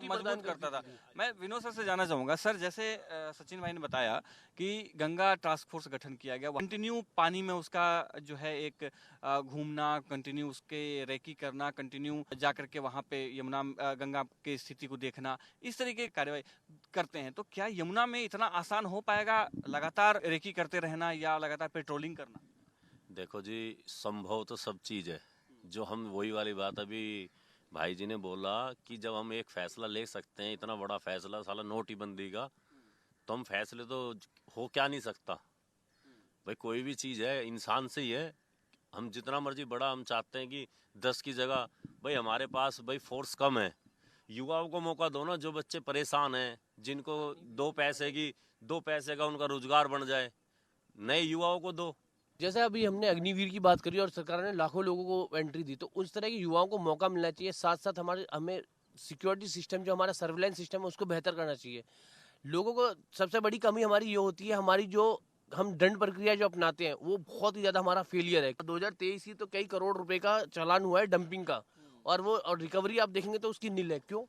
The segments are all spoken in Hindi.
मजबूत करता था। मैं विनोद सर से जानना चाहूंगा सर, जैसे सचिन भाई ने बताया कि गंगा टास्क फोर्स गठन किया गया, कंटिन्यू पानी में उसका जो है एक घूमना, कंटिन्यू उसके रेकी करना, कंटिन्यू जाकर के वहां पे यमुना गंगा की स्थिति को देखना, इस तरीके की कार्रवाई करते हैं। तो क्या यमुना में इतना आसान हो पाएगा लगातार रेकी करते रहना या लगातार पेट्रोलिंग करना? देखो जी, संभव तो सब चीज़ है। जो हम वही वाली बात अभी भाई जी ने बोला कि जब हम एक फैसला ले सकते हैं, इतना बड़ा फैसला साला नोटबंदी का, तो हम फैसले तो हो क्या नहीं सकता भाई। कोई भी चीज़ है इंसान से ही है। हम जितना मर्जी बड़ा हम चाहते हैं कि 10 की जगह भाई हमारे पास भाई फोर्स कम है। युवाओं को मौका दो ना, जो बच्चे परेशान हैं, जिनको दो पैसे का उनका रोजगार बन जाए, नए युवाओं को दो। जैसे अभी हमने अग्निवीर की बात करी और सरकार ने लाखों लोगों को एंट्री दी, तो उस तरह के युवाओं को मौका मिलना चाहिए। साथ साथ हमें सिक्योरिटी सिस्टम, जो हमारा सर्विलांस सिस्टम है, उसको बेहतर करना चाहिए। लोगों को सबसे बड़ी कमी हमारी ये होती है, हमारी जो हम दंड प्रक्रिया जो अपनाते हैं वो बहुत ही ज्यादा हमारा फेलियर है। 2023 की तो कई करोड़ रुपए का चालान हुआ है डंपिंग का, और रिकवरी आप देखेंगे तो उसकी नील है। क्यों?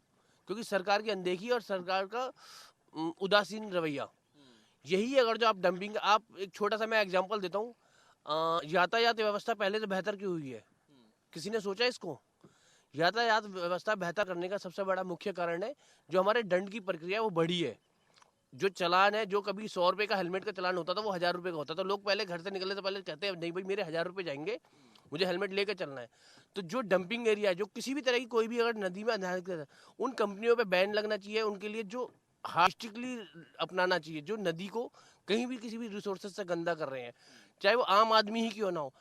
क्योंकि सरकार की अनदेखी और सरकार का उदासीन रवैया। यही अगर जो आप डंपिंग, आप एक छोटा सा मैं एग्जांपल देता हूँ, यातायात व्यवस्था पहले से बेहतर क्यों हुई है? किसी ने सोचा इसको? यातायात व्यवस्था बेहतर करने का सबसे बड़ा मुख्य कारण है जो हमारे दंड की प्रक्रिया वो बढ़ी है। जो चालान है, जो कभी 100 रुपए का हेलमेट का चालान होता था, वो 1000 रुपए का होता था। लोग पहले घर से निकलने से पहले कहते हैं नहीं भाई मेरे 1000 रुपए जाएंगे, मुझे हेलमेट लेकर चलना है। तो जो डंपिंग एरिया, जो किसी भी तरह की कोई भी अगर नदी में उन कंपनियों पे बैन लगना चाहिए। उनके लिए जो स्ट्रिक्टली अपनाना चाहिए, जो नदी को कहीं भी किसी भी रिसोर्सेज से गंदा कर रहे हैं, चाहे वो आम आदमी ही क्यों ना हो,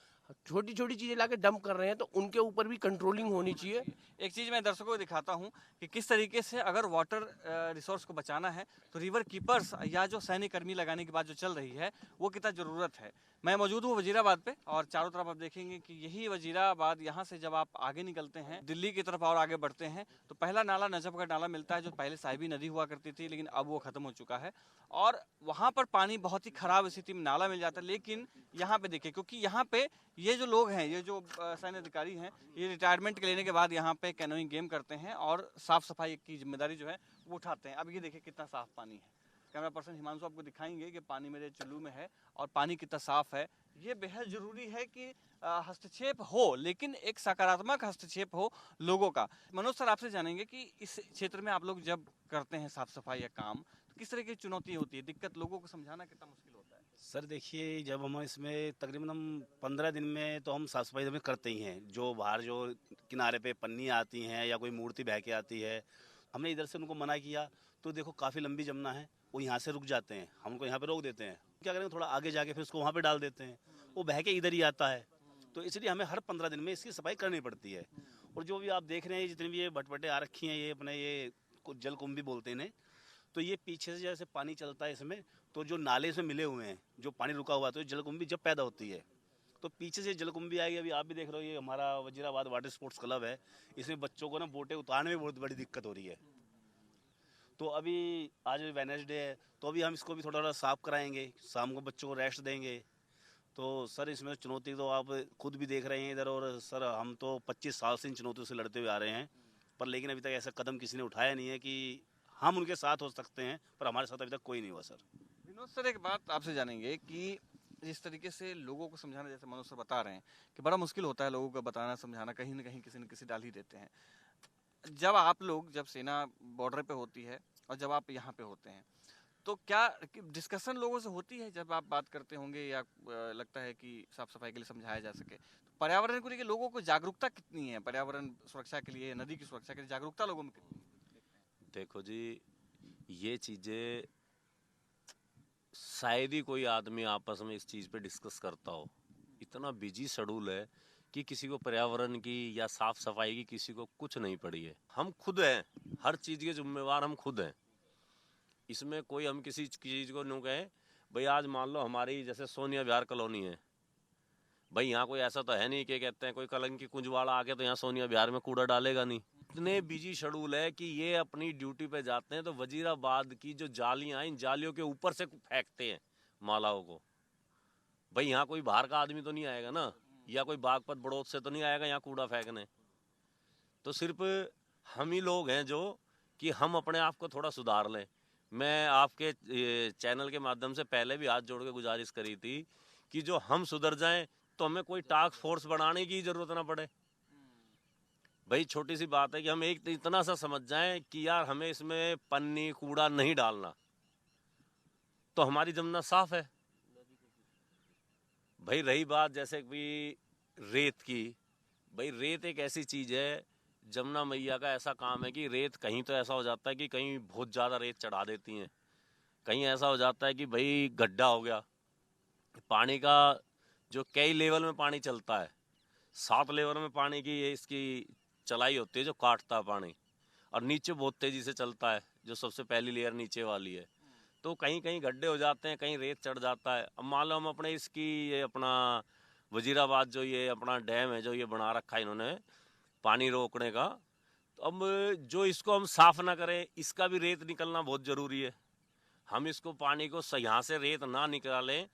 छोटी छोटी चीजें लाके डंप कर रहे हैं, तो उनके ऊपर भी कंट्रोलिंग होनी चाहिए। एक चीज मैं दर्शकों को दिखाता हूं कि किस तरीके से अगर वाटर रिसोर्स को बचाना है तो रिवर कीपर्स या जो सैन्य कर्मी लगाने की बात जो चल रही है वो कितना जरूरत है। मैं मौजूद हूँ वजीराबाद पे और चारों तरफ आप देखेंगे कि यही वजीराबाद, यहाँ से जब आप आगे निकलते हैं दिल्ली की तरफ और आगे बढ़ते हैं तो पहला नाला नजफगढ़ नाला मिलता है, जो पहले साहिबी नदी हुआ करती थी लेकिन अब वो खत्म हो चुका है और वहां पर पानी बहुत ही खराब स्थिति में नाला मिल जाता है। लेकिन यहाँ पे देखिए, क्योंकि यहाँ पे ये जो लोग हैं, ये जो सैन्य अधिकारी हैं, ये रिटायरमेंट लेने के बाद यहाँ पे कैनोइंग गेम करते हैं और साफ सफाई की जिम्मेदारी जो है वो उठाते हैं। अब ये देखिए कितना साफ पानी है। कैमरा पर्सन हिमांशु आपको दिखाएंगे कि पानी मेरे चुल्लू में है और पानी कितना साफ है। ये बेहद जरूरी है कि हस्तक्षेप हो, लेकिन एक सकारात्मक हस्तक्षेप हो लोगों का। मनोज सर, आपसे जानेंगे कि इस क्षेत्र में आप लोग जब करते हैं साफ सफाई या काम, तो किस तरह की चुनौती होती है, दिक्कत लोगों को समझाना कितना मुश्किल होता है? सर देखिए, जब हम इसमें तकरीबन हम 15 दिन में तो हम साफ सफाई हमें करते ही हैं। जो बाहर जो किनारे पे पन्नी आती हैं या कोई मूर्ति बह के आती है, हमने इधर से उनको मना किया तो देखो काफ़ी लंबी जमुना है, वो यहाँ से रुक जाते हैं, हम उनको यहाँ पे रोक देते हैं। क्या करेंगे, थोड़ा आगे जाके फिर उसको वहाँ पे डाल देते हैं, वो बह के इधर ही आता है। तो इसलिए हमें हर 15 दिन में इसकी सफाई करनी पड़ती है। और जो भी आप देख रहे हैं, जितनी भी ये भटभटे आ रखी हैं, ये अपने ये जल कुंभी बोलते हैं इन्हें, तो ये पीछे से जैसे पानी चलता है इसमें, तो जो नाले से मिले हुए हैं, जो पानी रुका हुआ है, तो जलकुंभी जब पैदा होती है तो पीछे से जलकुंभी आएगी। अभी आप भी देख रहे हो, ये हमारा वजीराबाद वाटर स्पोर्ट्स क्लब है, इसमें बच्चों को ना बोटें उतारने में बहुत बड़ी दिक्कत हो रही है। तो अभी आज वेडनेसडे है, तो अभी हम इसको भी थोड़ा थोड़ा साफ कराएंगे, शाम को बच्चों को रेस्ट देंगे। तो सर इसमें चुनौती तो आप खुद भी देख रहे हैं इधर, और सर हम तो 25 साल से इन चुनौतियों से लड़ते हुए आ रहे हैं, पर लेकिन अभी तक ऐसा कदम किसी ने उठाया नहीं है कि हम उनके साथ हो सकते हैं, पर हमारे साथ अभी तक कोई नहीं हुआ सर। विनोद सर, एक बात आपसे जानेंगे कि जिस तरीके से लोगों को समझाना, जैसे मनोज सर बता रहे हैं कि बड़ा मुश्किल होता है लोगों को बताना समझाना, कहीं ना कहीं किसी न किसी डाल ही देते हैं। जब आप लोग, जब सेना बॉर्डर पे होती है और जब आप यहाँ पे होते हैं, तो क्या डिस्कशन लोगों से होती है जब आप बात करते होंगे, या लगता है कि साफ सफाई के लिए समझाया जा सके? तो पर्यावरण को लेकर लोगों को जागरूकता कितनी है, पर्यावरण सुरक्षा के लिए, नदी की सुरक्षा के लिए जागरूकता लोगों में कितनी है? देखो जी, ये चीज़ें शायद ही कोई आदमी आपस में इस चीज़ पे डिस्कस करता हो। इतना बिजी शेड्यूल है कि किसी को पर्यावरण की या साफ सफाई की किसी को कुछ नहीं पड़ी है। हम खुद हैं, हर चीज़ के जिम्मेवार हम खुद हैं। इसमें कोई हम किसी चीज़ को नहीं कहें। भाई आज मान लो हमारी जैसे सोनिया विहार कॉलोनी है, भाई यहाँ कोई ऐसा तो है नहीं कि कहते हैं कोई कलंकी कुंज वाला आके तो यहाँ सोनिया विहार में कूड़ा डालेगा नहीं। इतने बिजी शेड्यूल है कि ये अपनी ड्यूटी पे जाते हैं तो वजीराबाद की जो जालियां, इन जालियों के ऊपर से फेंकते हैं मालाओं को। भाई यहाँ कोई बाहर का आदमी तो नहीं आएगा ना, या कोई बागपत बड़ौद से तो नहीं आएगा यहाँ कूड़ा फेंकने। तो सिर्फ हम ही लोग हैं जो कि हम अपने आप को थोड़ा सुधार लें। मैं आपके चैनल के माध्यम से पहले भी हाथ जोड़ के गुजारिश करी थी कि जो हम सुधर जाएं तो हमें कोई टास्क फोर्स बनाने की जरूरत ना पड़े। भाई छोटी सी बात है कि हम एक इतना सा समझ जाएं कि यार हमें इसमें पन्नी कूड़ा नहीं डालना, तो हमारी जमुना साफ है। भाई रही बात जैसे कि रेत की, भाई रेत एक ऐसी चीज है, जमुना मैया का ऐसा काम है कि रेत कहीं तो ऐसा हो जाता है कि कहीं बहुत ज्यादा रेत चढ़ा देती हैं, कहीं ऐसा हो जाता है कि भाई गड्ढा हो गया। पानी का जो कई लेवल में पानी चलता है, 7 लेवल में पानी की ये इसकी चलाई होती है जो काटता है पानी, और नीचे बहुत तेजी से चलता है जो सबसे पहली लेयर नीचे वाली है। तो कहीं कहीं गड्ढे हो जाते हैं, कहीं रेत चढ़ जाता है। अब मान लो हम अपने इसकी ये अपना वजीराबाद जो ये अपना डैम है जो ये बना रखा है इन्होंने पानी रोकने का, तो अब जो इसको हम साफ ना करें, इसका भी रेत निकलना बहुत जरूरी है। हम इसको पानी को यहाँ से रेत ना निकालें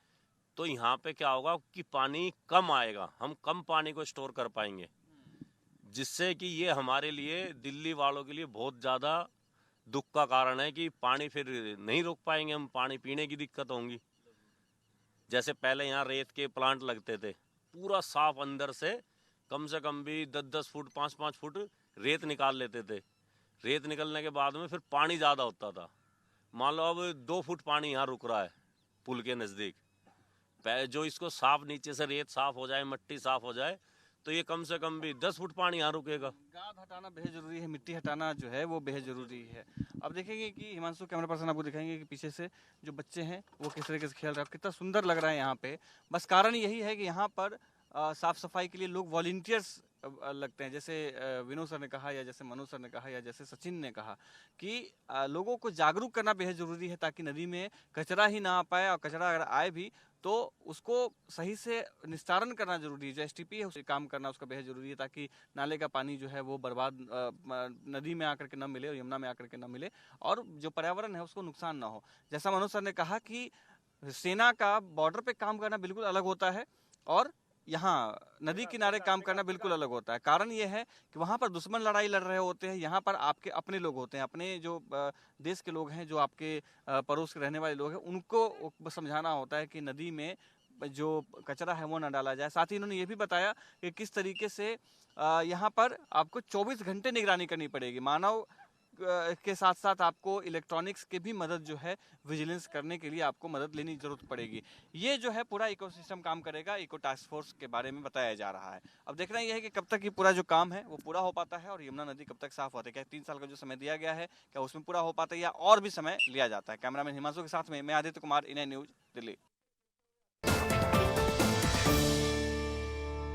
तो यहाँ पे क्या होगा कि पानी कम आएगा, हम कम पानी को स्टोर कर पाएंगे, जिससे कि ये हमारे लिए दिल्ली वालों के लिए बहुत ज़्यादा दुख का कारण है कि पानी फिर नहीं रोक पाएंगे हम, पानी पीने की दिक्कत होंगी। जैसे पहले यहाँ रेत के प्लांट लगते थे, पूरा साफ अंदर से कम भी 10-10 फुट 5-5 फुट रेत निकाल लेते थे। रेत निकलने के बाद में फिर पानी ज़्यादा होता था। मान लो अब 2 फुट पानी यहाँ रुक रहा है पुल के नज़दीक। जो इसको साफ नीचे से रेत साफ हो जाए, मिट्टी साफ हो जाए, तो ये कम से कम भी 10 फुट पानी यहाँ रुकेगा। गाद हटाना बेहद जरूरी है, मिट्टी हटाना जो है वो बेहद जरूरी है। अब देखेंगे कि हिमांशु कैमरा पर्सन आपको दिखाएंगे कि पीछे से जो बच्चे हैं वो किस तरीके से खेल रहे हैं, कितना सुंदर लग रहा है यहाँ पे। बस कारण यही है कि यहाँ पर साफ सफाई के लिए लोग वॉलंटियर्स लगते हैं, जैसे विनोद सर ने कहा या जैसे मनोज सर ने कहा या जैसे सचिन ने कहा कि लोगों को जागरूक करना बेहद जरूरी है, ताकि नदी में कचरा ही ना आ पाए, और कचरा अगर आए भी तो उसको सही से निस्तारण करना जरूरी है। जो एसटीपी है उसे काम करना उसका बेहद जरूरी है, ताकि नाले का पानी जो है वो बर्बाद नदी में आकर के न मिले और यमुना में आकर के न मिले, और जो पर्यावरण है उसको नुकसान ना हो। जैसा मनोज सर ने कहा कि सेना का बॉर्डर पे काम करना बिल्कुल अलग होता है और यहाँ नदी किनारे काम करना बिल्कुल अलग होता है। कारण ये है कि वहाँ पर दुश्मन लड़ाई लड़ रहे होते हैं, यहाँ पर आपके अपने लोग होते हैं, अपने जो देश के लोग हैं, जो आपके पड़ोस के रहने वाले लोग हैं, उनको समझाना होता है कि नदी में जो कचरा है वो ना डाला जाए। साथ ही इन्होंने ये भी बताया कि किस तरीके से यहाँ पर आपको 24 घंटे निगरानी करनी पड़ेगी। मानव के साथ साथ आपको इलेक्ट्रॉनिक्स की भी मदद जो है विजिलेंस करने के लिए आपको मदद लेनी जरूरत पड़ेगी। ये जो है पूरा इकोसिस्टम काम करेगा, इको टास्क फोर्स के बारे में बताया जा रहा है। अब देखना यह है कि कब तक ये पूरा जो काम है वो पूरा हो पाता है और यमुना नदी कब तक साफ होती है। क्या 3 साल का जो समय दिया गया है क्या उसमें पूरा हो पाता है या और भी समय लिया जाता है। कैमरामैन हिमांशु के साथ में मैं आदित्य कुमार, इंडिया न्यूज, दिल्ली।